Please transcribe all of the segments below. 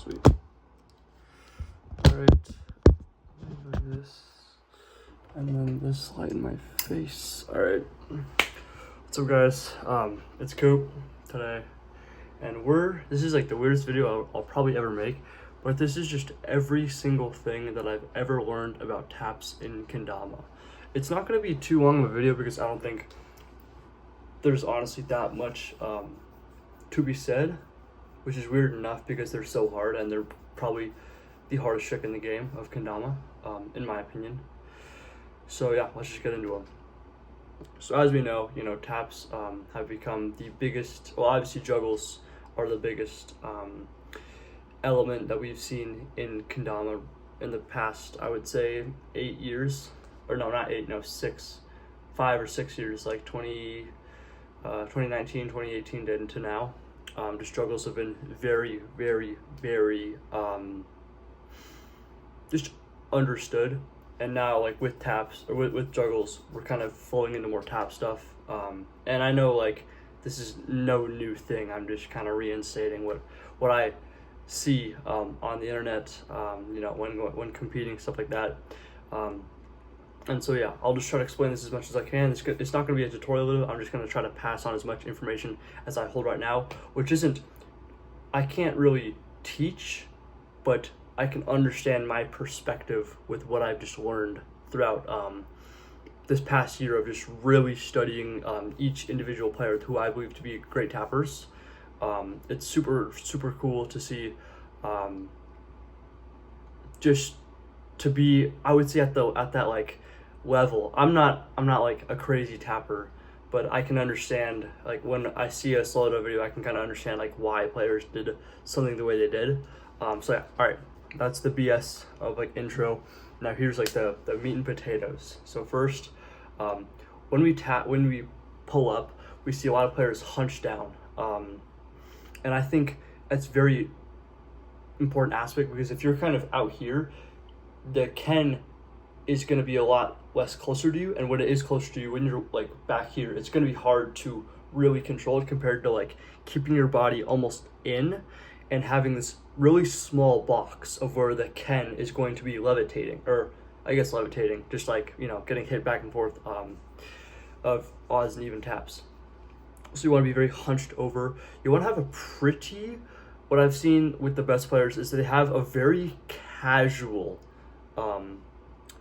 Sweet. Alright. Like this. And then this light in my face. Alright. What's up, guys? It's Coop today. And this is like the weirdest video I'll probably ever make. But this is just every single thing that I've ever learned about taps in Kendama. It's not going to be too long of a video because I don't think there's honestly that much to be said, which is weird enough because they're so hard and they're probably the hardest trick in the game of Kendama, in my opinion. So yeah, let's just get into them. So as we know, taps have become the biggest, well, obviously juggles are the biggest element that we've seen in Kendama in the past, I would say 8 years, or no, not 8, no, 5 or 6 years, like 2019, 2018 did into now. Just juggles have been very, very, very just understood. And now, like with taps or with juggles, we're kind of flowing into more tap stuff. And I know like this is no new thing. I'm just kind of reinstating what I see on the internet. When competing, stuff like that. And so yeah, I'll just try to explain this as much as I can. It's not going to be a tutorial video. I'm just going to try to pass on as much information as I hold right now, which isn't, I can't really teach, but I can understand my perspective with what I've just learned throughout this past year of just really studying each individual player who I believe to be great tappers. It's super, super cool to see just to be, I would say at that like level. I'm not like a crazy tapper, but I can understand, like when I see a slowdown video, I can kind of understand like why players did something the way they did. So yeah, all right, that's the BS of like intro. Now here's like the meat and potatoes. So first, when we pull up, we see a lot of players hunch down, and I think that's very important aspect because if you're kind of out here, the Ken is going to be a lot less closer to you, and when it is closer to you, when you're like back here, it's going to be hard to really control it compared to like keeping your body almost in and having this really small box of where the Ken is going to be levitating, or I guess levitating, just like getting hit back and forth of odds and even taps. So you want to be very hunched over. You want to have what I've seen with the best players is that they have a very casual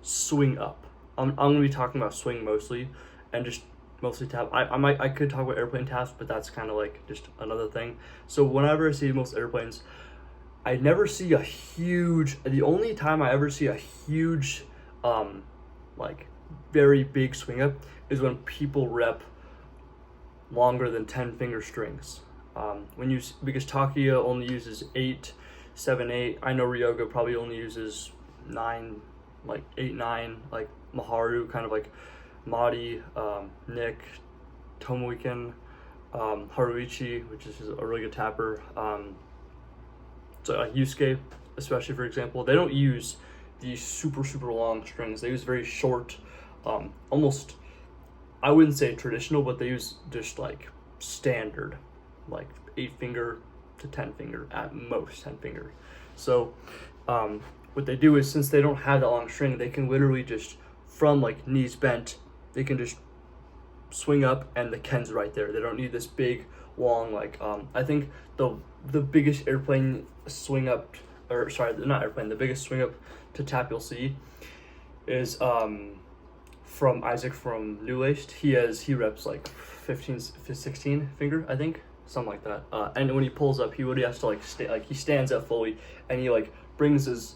swing up. I'm going to be talking about swing mostly, and just mostly tap. I could talk about airplane taps, but that's kind of like just another thing. So whenever I see most airplanes, I never see a huge. The only time I ever see a huge, like very big swing up is when people rep longer than 10 finger strings. Because Takia only uses 8, 7, 8. I know Ryoga probably only uses 9, like 8, 9, like Maharu, kind of like Madi, Nick, Tomoikin, Haruichi, which is a really good tapper. So like Yusuke, especially for example, they don't use these super, super long strings. They use very short, almost, I wouldn't say traditional, but they use just like standard, like 8 finger to 10 finger at most, 10 finger. So what they do is, since they don't have that long string, they can literally just from like knees bent, they can just swing up and the Ken's right there. They don't need this big long like I think the biggest airplane swing up, or sorry, not airplane, the biggest swing up to tap you'll see is from Isaac from New Laced. He reps like 16 finger, I think, something like that. And when he pulls up, he really has to like he stands up fully, and he like brings his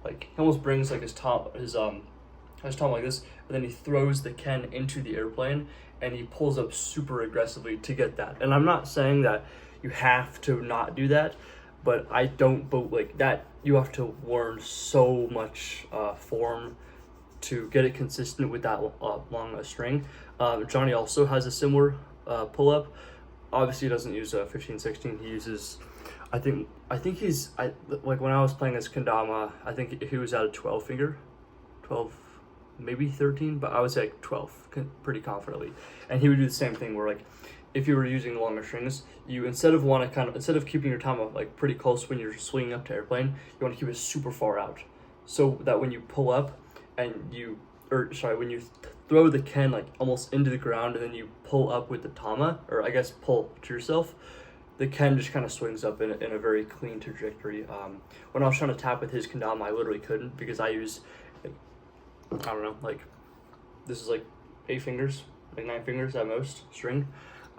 like he almost brings like his tom like this, and then he throws the Ken into the airplane, and he pulls up super aggressively to get that. And I'm not saying that you have to not do that, but I don't, but like that, you have to learn so much form to get it consistent with that long a string. Johnny also has a similar pull up. Obviously he doesn't use a 15, 16. He uses, I think he's, like when I was playing as Kendama, I think he was at a 12 finger, 12, maybe 13, but I would say like 12 pretty confidently. And he would do the same thing where like if you were using the longer strings, you instead of keeping your tama like pretty close when you're swinging up to airplane, you want to keep it super far out, so that when you pull up and when you throw the ken like almost into the ground and then you pull up with the tama, or I guess pull to yourself, the ken just kind of swings up in a very clean trajectory. When I was trying to tap with his kendama, I literally couldn't because I use, like, I don't know, like this is like 8 fingers, like 9 fingers at most string,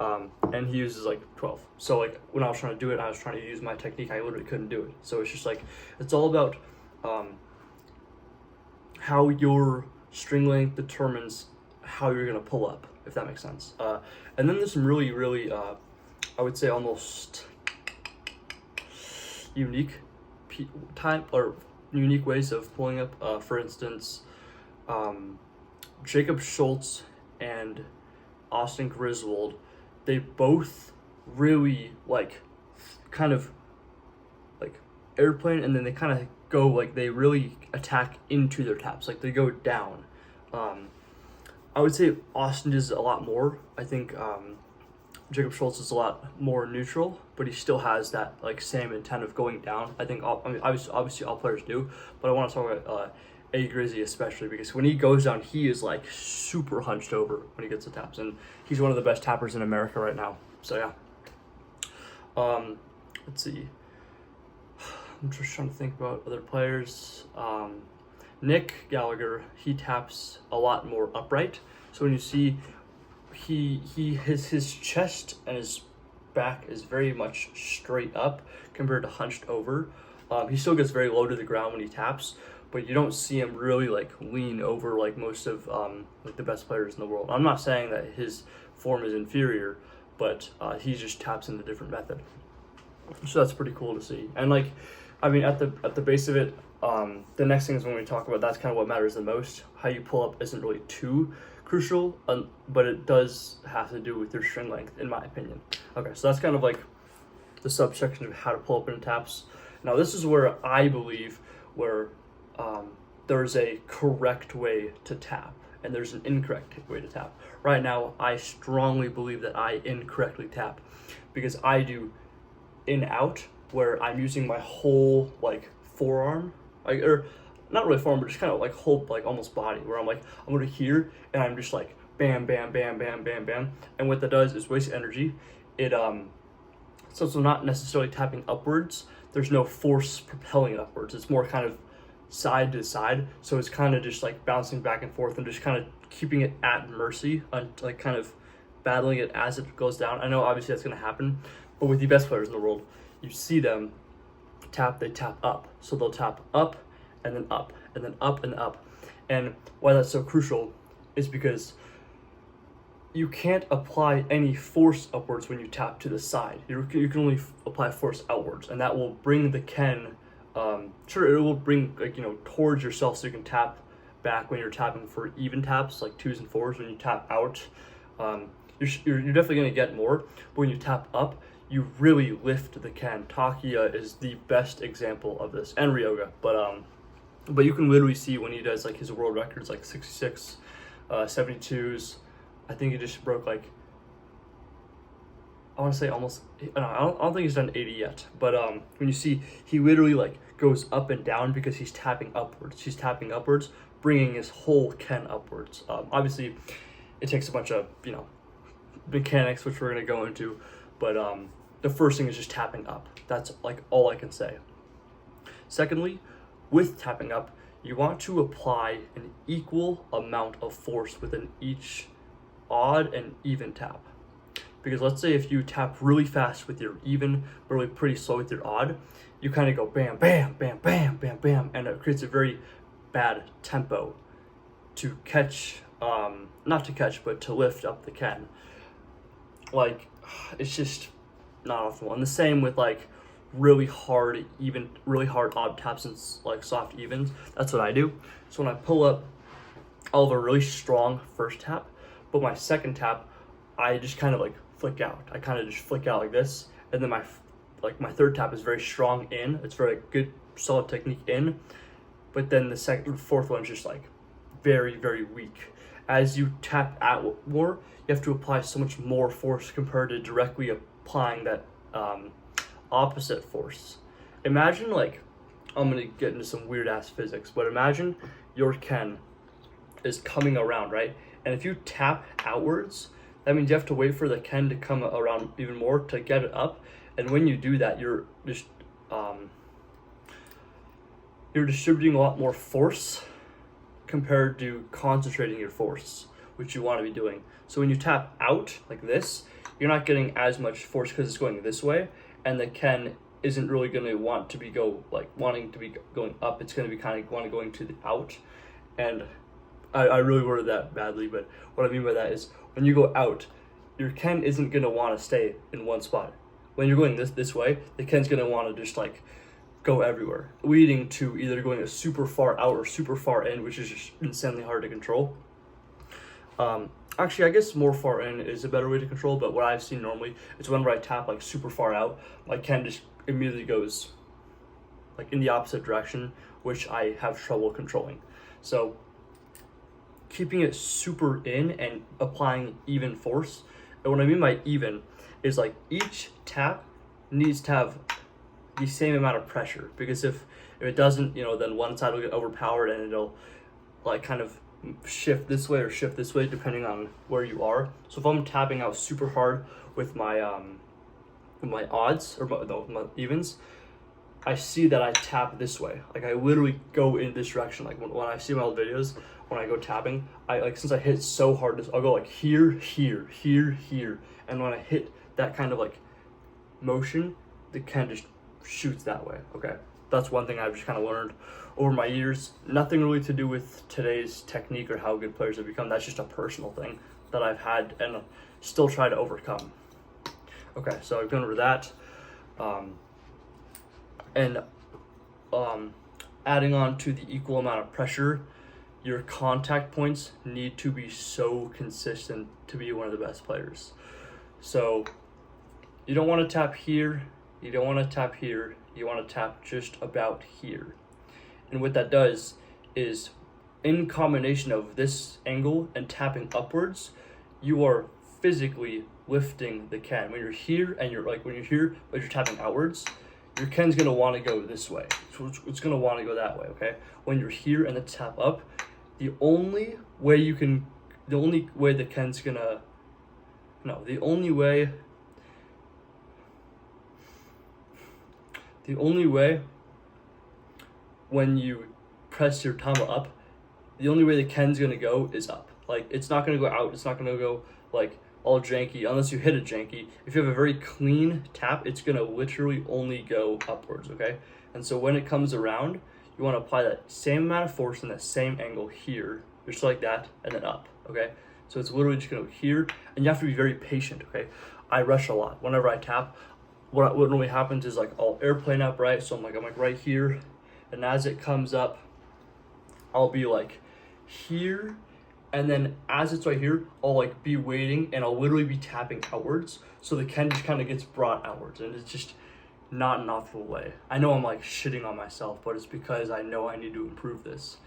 and he uses like 12. So like when I was trying to do it, I was trying to use my technique, I literally couldn't do it. So it's just like, it's all about how your string length determines how you're gonna pull up, if that makes sense. And then there's some really I would say almost unique unique ways of pulling up. For instance, Jacob Schultz and Austin Griswold, they both really like kind of like airplane, and then they kind of go like they really attack into their taps, like they go down. I would say Austin does a lot more. I think Jacob Schultz is a lot more neutral, but he still has that like same intent of going down. I think obviously all players do, but I want to talk about A Grizzy especially, because when he goes down, he is like super hunched over when he gets the taps, and he's one of the best tappers in America right now. So yeah. Let's see. I'm just trying to think about other players. Nick Gallagher, he taps a lot more upright. So when you see his chest and his back is very much straight up compared to hunched over. He still gets very low to the ground when he taps, but you don't see him really like lean over like most of like the best players in the world. I'm not saying that his form is inferior, but he just taps in a different method. So that's pretty cool to see. And like, I mean, at the base of it, the next thing is when we talk about, that's kind of what matters the most. How you pull up isn't really too crucial, but it does have to do with your string length, in my opinion. Okay, so that's kind of like the subsection of how to pull up in taps. Now this is where I believe there's a correct way to tap and there's an incorrect way to tap. Right now, I strongly believe that I incorrectly tap, because I do in out, where I'm using my whole like forearm, or not really forearm, but just kind of like whole like almost body, where I'm over here and I'm just like bam bam bam bam bam bam, and what that does is waste energy. It so it's not necessarily tapping upwards. There's no force propelling it upwards. It's more kind of side to side, so it's kind of just like bouncing back and forth and just kind of keeping it at mercy, like kind of battling it as it goes down. I know obviously that's going to happen, but with the best players in the world, you see them tap, they tap up. So they'll tap up and then up and then up and up. And why that's so crucial is because you can't apply any force upwards when you tap to the side. You can only apply force outwards, and that will bring the Ken, sure, it will bring like, towards yourself, so you can tap back when you're tapping for even taps, like 2s and 4s. When you tap out, you're definitely going to get more, but when you tap up, you really lift the Ken. Takia is the best example of this, and Ryoga, but you can literally see when he does like his world records, like 66, 72s. I think he just broke like, I want to say almost, no, I don't think he's done 80 yet, but when you see, he literally like goes up and down because he's tapping upwards. He's tapping upwards, bringing his whole Ken upwards. Obviously, it takes a bunch of, mechanics, which we're going to go into, but the first thing is just tapping up. That's like all I can say. Secondly, with tapping up, you want to apply an equal amount of force within each odd and even tap. Because let's say if you tap really fast with your even, but really pretty slow with your odd, you kind of go bam, bam, bam, bam, bam, bam, and it creates a very bad tempo to catch, not to catch, but to lift up the Ken. Like, it's just not optimal. And the same with like really hard odd taps and like soft evens. That's what I do. So when I pull up, I'll have a really strong first tap, but my second tap, I just kind of like flick out. I kind of just flick out like this, and then my third tap is very strong in. It's very good, solid technique in, but then the fourth one's just like very, very weak. as you tap out more, you have to apply so much more force compared to directly applying that opposite force. Imagine, like, I'm gonna get into some weird ass physics, but imagine your Ken is coming around, right? And if you tap outwards, that means you have to wait for the Ken to come around even more to get it up. And when you do that, you're just you're distributing a lot more force compared to concentrating your force, which you want to be doing. So when you tap out like this, you're not getting as much force because it's going this way, and the Ken isn't really going to want to be wanting to be going up. It's going to be kind of going to the out. And I really worded that badly, but what I mean by that is when you go out, your Ken isn't going to want to stay in one spot. When you're going this way, the Ken's going to want to just like go everywhere, leading to either going a super far out or super far in, which is just insanely hard to control. Actually, I guess more far in is a better way to control, but what I've seen normally is whenever I tap like super far out, my Ken just immediately goes like in the opposite direction, which I have trouble controlling. So keeping it super in and applying even force, and what I mean by even is like each tap needs to have the same amount of pressure, because if it doesn't, then one side will get overpowered and it'll like kind of shift this way or shift this way depending on where you are. So if I'm tapping out super hard with my odds or my evens, I see that I tap this way. Like I literally go in this direction. Like when I see my old videos, when I go tapping, I like, since I hit so hard, I'll go like here, here, here, here, and when I hit that kind of like motion, the Ken just shoots that way. Okay, that's one thing I've just kind of learned over my years. Nothing really to do with today's technique or how good players have become. That's just a personal thing that I've had and still try to overcome. Okay, so I've gone over that. Adding on to the equal amount of pressure, your contact points need to be so consistent to be one of the best players. So you don't want to tap here, you don't want to tap here, you want to tap just about here. And what that does is, in combination of this angle and tapping upwards, you are physically lifting the Ken. When you're here and when you're here, but you're tapping outwards, your Ken's gonna want to go this way. So it's gonna want to go that way, okay? When you're here and then tap up, the only way the Ken's gonna, the only way when you press your Tama up, the only way the Ken's gonna go is up. Like it's not gonna go out, it's not gonna go like all janky unless you hit it janky. If you have a very clean tap, it's gonna literally only go upwards, okay? And so when it comes around, you wanna apply that same amount of force in that same angle here, just like that, and then up, okay? So it's literally just gonna go here, and you have to be very patient, okay? I rush a lot. Whenever I tap, what normally happens is like I'll airplane up, right? So I'm like right here, and as it comes up, I'll be like here, and then as it's right here, I'll like be waiting and I'll literally be tapping outwards. So the Ken just kind of gets brought outwards, and it's just not an optimal way. I know I'm like shitting on myself, but it's because I know I need to improve this.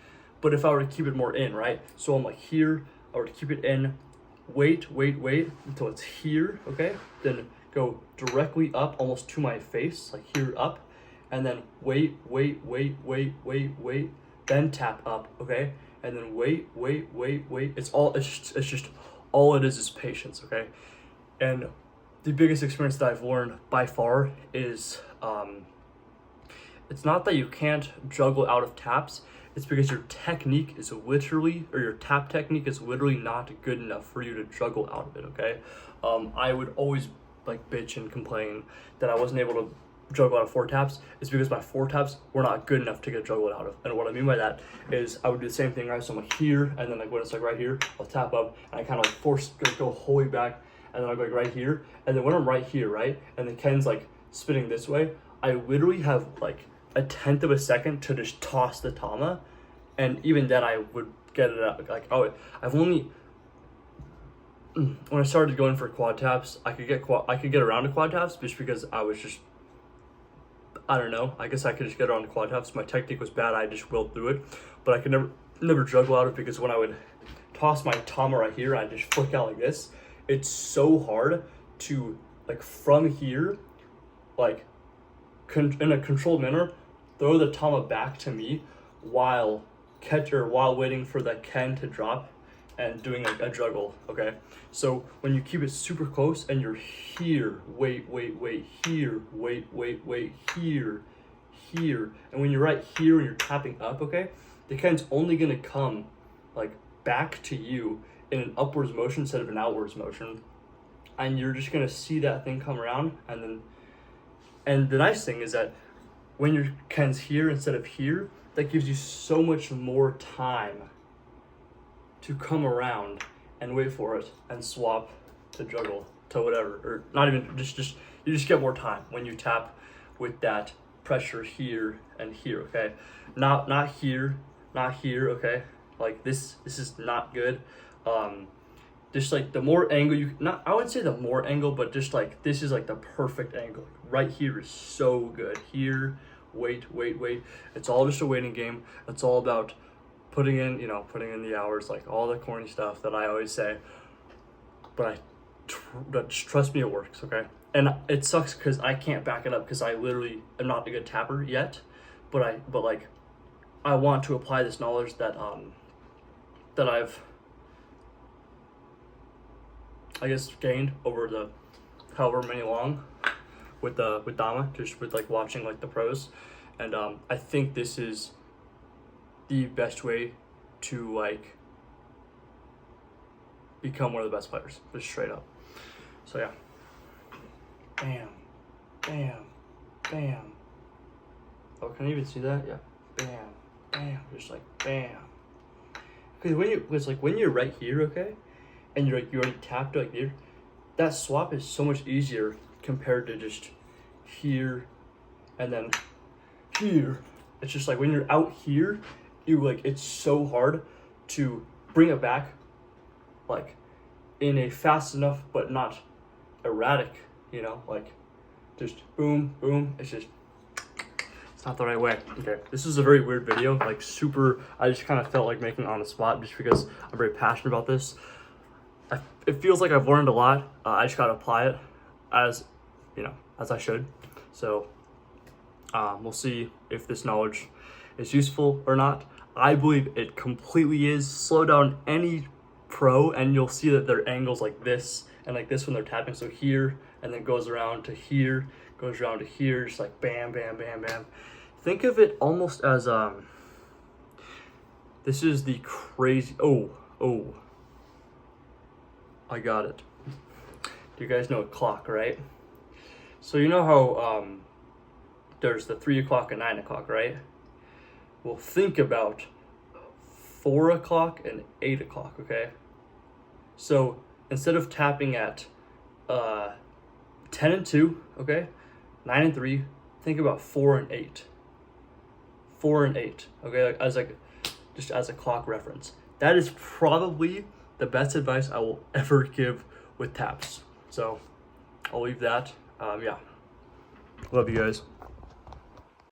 But if I were to keep it more in, right? So I'm like here, I were to keep it in, wait until it's here, okay? Then go directly up almost to my face, like here up, and then wait, then tap up, okay? And then wait. It's just all it is patience, okay? And the biggest experience that I've learned by far is it's not that you can't juggle out of taps, it's because your technique is literally, or your tap technique is literally not good enough for you to juggle out of it, okay? I would always like bitch and complain that I wasn't able to juggle out of 4 taps. It's because my 4 taps were not good enough to get juggled out of. And what I mean by that is I would do the same thing, right? So I'm like here, and then like when it's like right here, I'll tap up, and I kind of like force go whole way back, and then I'll go like right here, and then when I'm right here, right, and the Ken's like spinning this way, I literally have like a 1/10 of a second to just toss the Tama, and even then I would get it out. Like, oh, I've only, when I started going for quad taps, I could get around to quad taps just because I was just, I don't know, I guess I could just get around to quad taps. My technique was bad, I just willed through it, but I could never juggle out of it, because when I would toss my Tama right here and I just flick out like this, it's so hard to, like, from here, like, in a controlled manner, throw the Tama back to me while waiting for the Ken to drop and doing like a juggle, okay? So when you keep it super close and you're here, wait, here, wait, here, and when you're right here and you're tapping up, okay, the Ken's only gonna come like back to you in an upwards motion instead of an outwards motion, and you're just gonna see that thing come around. And the nice thing is that when your Ken's here instead of here, that gives you so much more time to come around and wait for it and swap to juggle to whatever, or not even, just you just get more time when you tap with that pressure here and here, okay? Not here, okay? Like this is not good. Just like the more angle I wouldn't say the more angle, but just like this is like the perfect angle. Right here is so good. Here, wait. It's all just a waiting game. It's all about putting in the hours, like all the corny stuff that I always say. But just trust me, it works, okay? And it sucks because I can't back it up because I literally am not a good tapper yet. But I want to apply this knowledge that I've, I guess, gained over the however many long with Dama, just with like watching like the pros, and I think this is the best way to like become one of the best players, just straight up. So yeah, bam, oh, can you even see that? Yeah, bam, just like bam. Because when you're right here, okay, and you already tapped like here, that swap is so much easier compared to just here and then here. It's just like when you're out here, it's so hard to bring it back like in a fast enough but not erratic, like just boom, it's not the right way. Okay, this is a very weird video, like super, I just kind of felt like making it on the spot just because I'm very passionate about this. It feels like I've learned a lot. I just got to apply it as I should. So we'll see if this knowledge is useful or not. I believe it completely is. Slow down any pro and you'll see that their angles like this and like this when they're tapping. So here, and then goes around to here, goes around to here, just like bam. Think of it almost as this is the crazy, oh, I got it. Do you guys know a clock, right? So you know how there's the 3 o'clock and 9 o'clock, right? Well, think about 4 o'clock and 8 o'clock, okay? So instead of tapping at 10 and 2, okay, 9 and 3, think about 4 and 8. 4 and 8, okay, just as a clock reference. That is probably the best advice I will ever give with taps. So I'll leave that. Yeah. Love you guys.